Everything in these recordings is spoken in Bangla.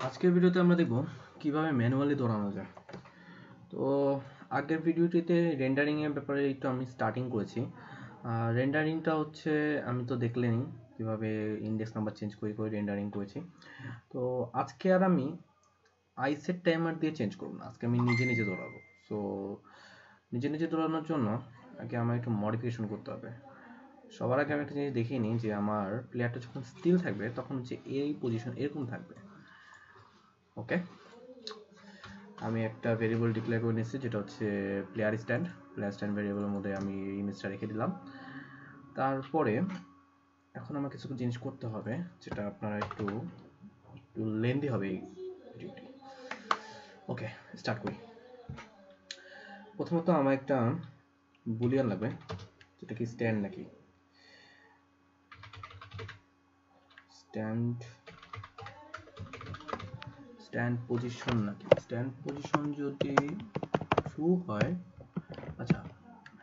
আজকের ভিডিওতে আমরা দেখব কিভাবে ম্যানুয়ালি দৌড়ানো যায়। তো আগের ভিডিওটিতে রেন্ডারিং এর ব্যাপারে একটু আমি স্টার্টিং করেছি। রেন্ডারিংটা হচ্ছে আমি তো দেখলেনই কিভাবে ইন্ডেক্স নাম্বার চেঞ্জ করে রেন্ডারিং করেছি। তো আজকে আর আমি আইসেট টাইমার দিয়ে চেঞ্জ করব না, আজকে আমি নিজে দৌড়াবো। সো নিজে দৌড়ানোর জন্য আগে আমার একটু মডিফিকেশন করতে হবে। সবার আগে আমি একটা জিনিস দেখিয়ে নিই যে আমার প্লেয়ারটা যখন স্টিল থাকবে তখন হচ্ছে এই পজিশন এরকম থাকবে। ওকে, আমি একটা ভেরিয়েবল ডিক্লেয়ার করে নিচ্ছি যেটা হচ্ছে প্লেয়ার স্ট্যান্ড ভেরিয়েবলের মধ্যে আমি ইমেজটা রেখে দিলাম। তারপরে এখন আমার কিছু জিনিস করতে হবে যেটা আপনারা একটু লেন্দি হবে এই ভিডিওটি। ওকে, স্টার্ট করি। প্রথমত আমার একটা বুলিয়ান লাগবে যেটা কি স্ট্যান্ড নাকি স্ট্যান্ড পজিশন নাকি স্ট্যান্ড পজিশন যদি ট্রু হয়, আচ্ছা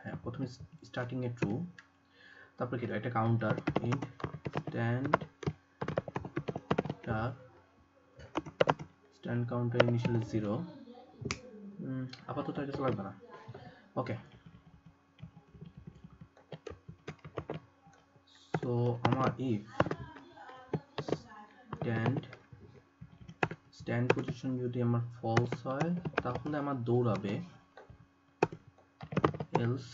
হ্যাঁ, প্রথমে স্টার্টিং এ ট্রু, তারপরে কি একটা counter int stand counter initially 0, আপাতত এটা লাগবে না। ওকে, সো আমার ইফ স্ট্যান্ড পজিশন যদি আমার ফলস হয় তাহলে আমার দৌড়াবে, এলস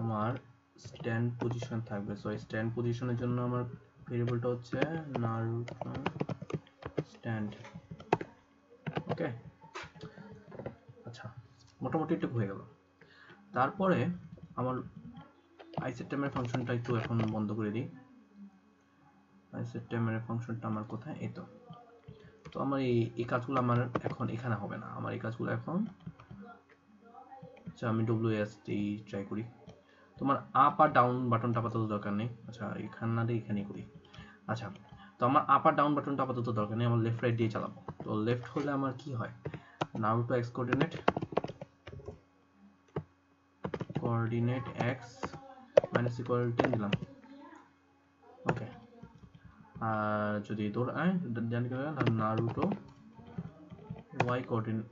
আমার স্ট্যান্ড পজিশন থাকবে। সো স্ট্যান্ড পজিশনের জন্য আমার ভেরিয়েবলটা হচ্ছে নারুটো স্ট্যান্ড। ওকে, আচ্ছা মোটামুটি একটু হয়ে গেল। তারপরে আমার আইসেট টাইমের ফাংশনটা একটু এখন বন্ধ করে দিই। আইসেট টাইমের ফাংশনটা আমার কোথায়, এই তো আমার এই কাজগুলো আমার এখন এখানে হবে না, আমার এই কাজগুলো এখন আচ্ছা আমি WASD ট্রাই করি। তোমার আপ আর ডাউন বাটনটা আপাতত দরকার নেই, আচ্ছা এখানে না দিয়ে এখানেই করি। আচ্ছা, তো আমার আপ আর ডাউন বাটনটা আপাতত দরকার নেই, আমার লেফট রাইট দিয়ে চালাবো। তো লেফট হলে আমার কি হয়, Naruto x coordinate x minus equal 10 দিলাম। ওকে, আর যদি দৌড়ায় জানি Naruto y coordinate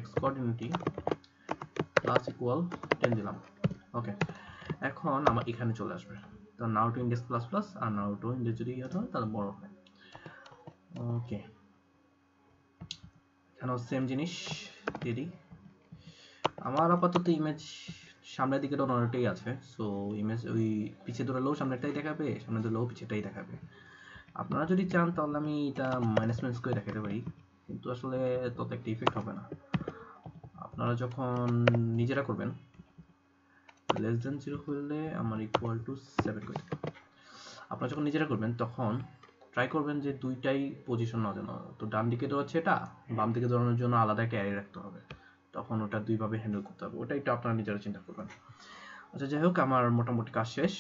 x coordinate plus equal 10 দিলাম। ওকে, এখন আমার এখানে চলে আসবে। তো নারুটো ইন্ডেক্স প্লাস প্লাস আর নারুটো ইন্ডেক্স যদি ইয়ে হয় তাহলে বড় হয়। ওকে, এখানেও সেম জিনিস দিয়ে দিই। আমার আপাতত ইমেজ সামনের দিকে ডোনারটাই আছে, সো ইমেজ ওই পিছিয়ে দৌড়ালেও সামনেরটাই দেখাবে, সামনে দৌড়ালেও পিছেটাই দেখাবে। আপনারা যদি চান তাহলে আমি এটা মাইনাস মাইনাস করে দেখাতে পারি, কিন্তু আসলে তত একটা ইফেক্ট হবে না। আপনারা যখন নিজেরা করবেন লেস দেন 0 হলে আমার ইকুয়াল টু 7 করে দেবেন। আপনারা যখন নিজেরা করবেন তখন ট্রাই করবেন যে দুইটাই পজিশন না যেন, তো ডান দিকে দৌড়াচ্ছে এটা, বাম দিকে দৌড়ানোর জন্য আলাদা একটা অ্যারে রাখতে হবে, তখন ওটা দুইভাবে হ্যান্ডেল করতে হবে, ওটা একটু আপনারা নিজেরা চিন্তা করবেন। আচ্ছা যাই হোক, আমার মোটামুটি কাজ শেষ,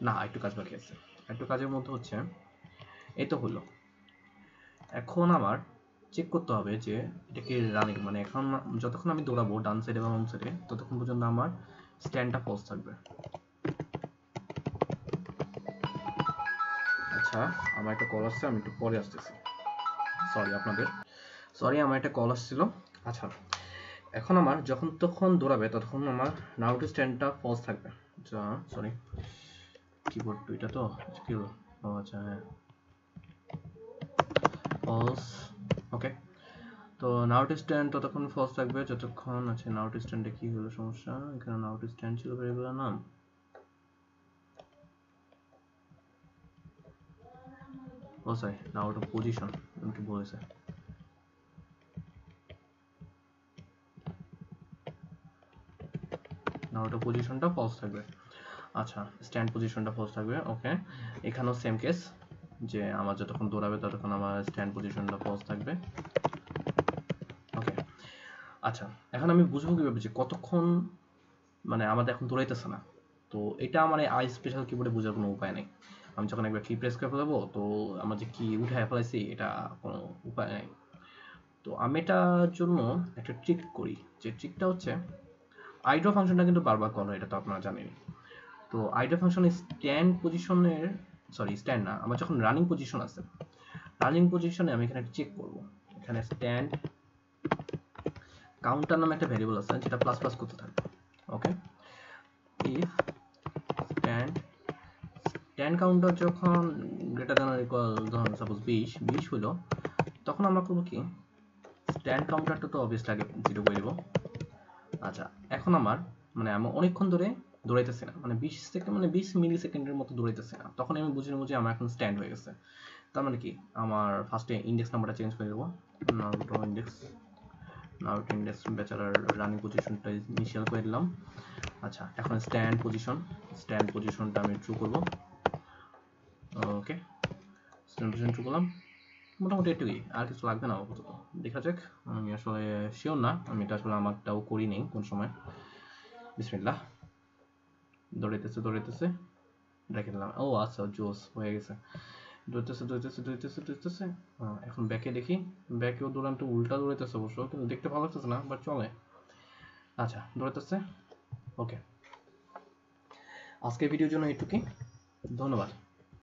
না একটু কাজ বাকি আছে। একটু কাজের মধ্যে হচ্ছে এই তো হলো। এখন আমার চেক করতে হবে যে এটা কি রানিং, মানে এখন যতক্ষণ আমি দৌড়াবো ডান সাইডে বা বাম সাইডে ততক্ষণ পর্যন্ত আমার স্ট্যান্ডটা ফলস থাকবে। আচ্ছা আমার একটা কল আসছে, আমি একটু পরে আসতেছি। সরি আমার একটা কল আসছিল। আচ্ছা এখন আমার যখন তখন দৌড়াবে ততক্ষণ আমার নারুটো স্ট্যান্ডটা ফলস থাকবে। আচ্ছা সরি, কিবোর্ড দুইটা তো কি হলো, ও আচ্ছা হ্যাঁ ফলস। ওকে, তো নারুটো স্ট্যান্ড ততক্ষণ ফলস থাকবে যতক্ষণ, আচ্ছা নারুটো স্ট্যান্ডে কি হলো সমস্যা, এখানে নারুটো স্ট্যান্ড ছিল ভেরিয়েবলের নাম, ও সরি নারুটো পজিশন, আমি কি বলেছে, নারুটো পজিশনটা ফলস থাকবে। আচ্ছা স্ট্যান্ড পজিশনটা ফলস থাকবে। ওকে, এখানেও সেম কেস, যে আমার যতক্ষণ দৌড়াবে ততক্ষণ আমার স্ট্যান্ড পজিশনটা ফলস থাকবে। ওকে, আচ্ছা এখন আমি বুঝবো কিভাবে যে কতক্ষণ, মানে আমাদের এখন দৌড়াইতেছে না। তো এটা আমার আই স্পেশাল কিবোর্ডে বোঝার কোনো উপায় নেই। আমি যখন একবার কি প্রেস করে ফেলাবো তো আমার যে কি উঠায় ফেলাইছি এটা কোনো উপায় নেই। তো আমি এটার জন্য একটা ট্রিক করি, যে ট্রিকটা হচ্ছে আইড্র ফাংশনটা কিন্তু বারবার কল হয়, এটা তো আপনারা জানেনই। তো আইড্র ফাংশনে স্ট্যান্ড পজিশনের, সরি স্ট্যান্ড না, আমার যখন রানিং পজিশন আছে, রানিং পজিশনে আমি এখানে চেক করব, এখানে স্ট্যান্ড কাউন্টার নামে একটা ভ্যারিয়েবল আছে যেটা প্লাস প্লাস করতে থাকবে। ওকে, ইফ স্ট্যান্ড কাউন্টার যখন গ্রেটার দ্যান অর ইকুয়াল, ধরুন সাপোজ 20 হলো, তখন আমরা করব কি, স্ট্যান্ড কাউন্টারটা তো অবভিয়াসলি আগে 0 করে দেব। আচ্ছা, এখন আমার মানে আমি অনেকক্ষণ ধরে দৌড়াইতেছি না, মানে 20 সেকেন্ড মানে 20 মিলি সেকেন্ডের মতো দৌড়াইতেছি না, তখন আমি বুঝে নেব যে আমার এখন স্ট্যান্ড হয়ে গেছে। তার মানে কি, আমার ফার্স্টে ইন্ডেক্স নাম্বারটা চেঞ্জ করে দেবো, নাউটো ইন্ডেক্স ব্যাচেলার রানিং পজিশনটা ইনিশিয়াল করে দিলাম। আচ্ছা, এখন স্ট্যান্ড পজিশনটা আমি ট্রু করব। ওকে, স্ট্যান্ড পজিশন ট্রু করলাম, মোটামুটি এটুকুই, আর কিছু লাগবে না আপাতত। দেখা যাক, আমি আসলে শিওর না, আমি এটা আসলে আমারটাও করি নেই কোন সময়। বিসমিল্লাহ, দৌড়াইতেছে রেখে দিলাম। ও আচ্ছা, জোস হয়ে গেছে, দৌড়াইতেছে। এখন ব্যাকে দেখি, ব্যাকেও দৌড়ানটা উল্টা দৌড়াইতেছে অবশ্য, কিন্তু দেখতে ভালো লাগতেছে না, বাট চলে। আচ্ছা, দৌড়াইতেছে। ওকে, আজকের ভিডিওর জন্য এইটুকুই, ধন্যবাদ।